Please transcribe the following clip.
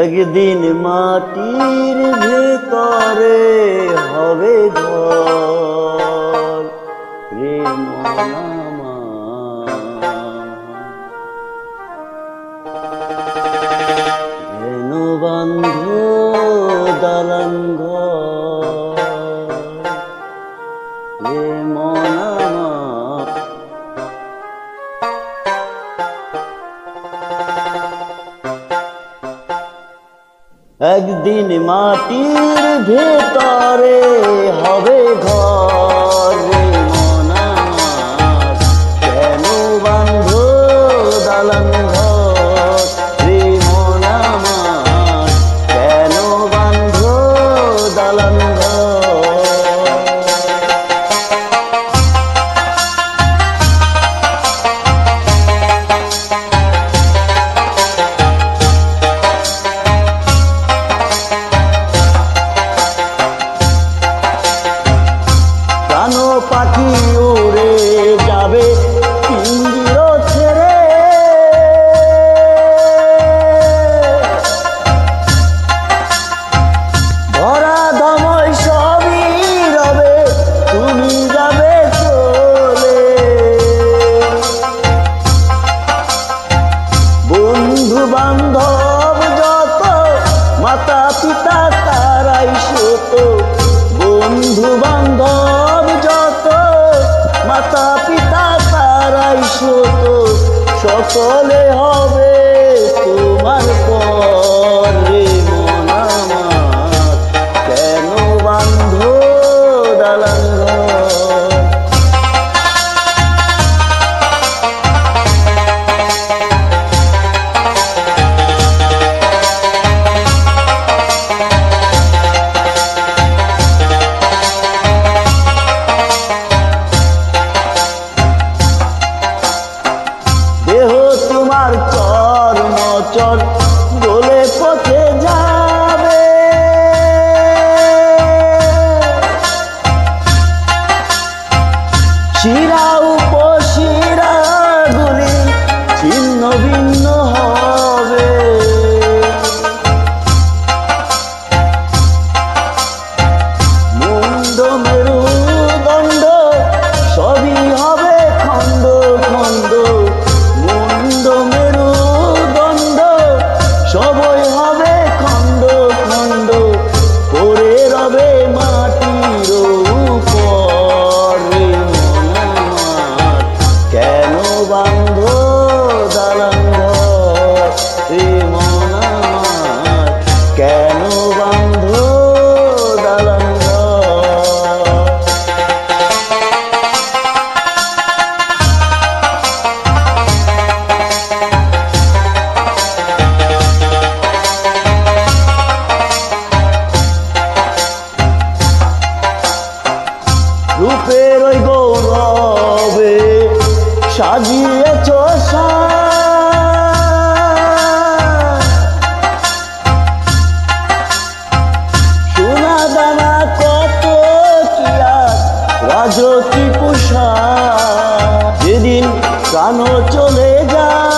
একদিন মাটির ভেতরে হবে ঘর রে মন হেন বন্ধ দালান ঘর রে মন একদিন মাটির ভেতরে হবে ঘর রে মন আমার কেন বান্ধ দালান ঘর রে মন আমার কেন বান্ধ দালান ঘর পাখি উড়ে যাবে পিঞ্জির ছেড়ে ভরা দময় সবই রবে তুমি যাবে চলে বন্ধু বান্ধব যত মাতা পিতা তারাই শত বন্ধু বান্ধব যত মাতা পিতা তারাই শত সকলে হবে তোমার পর রে মন আমার কেন বান্ধ দালান ঘর দেহ তোমার চর্মচর গলে পথে যাবে শিরা উপশিরা গুলি ছিন্ন ভিন্ন হবে মুন্ড মেরুদণ্ড সবই হবে খণ্ড খণ্ড মেরুদণ্ড সবই হবে খণ্ড খণ্ড পড়ে রবে মাটির উপর রে মন আমার কেন বান্ধ দালান ঘর রে মন আমার কেন বান্ধ দালান ঘর রূপের ওই গৌরবে সাজিয়েছ সোনা দানা কত কিয়া রাজকী পোশাক যেদিন প্রাণ চলে যায়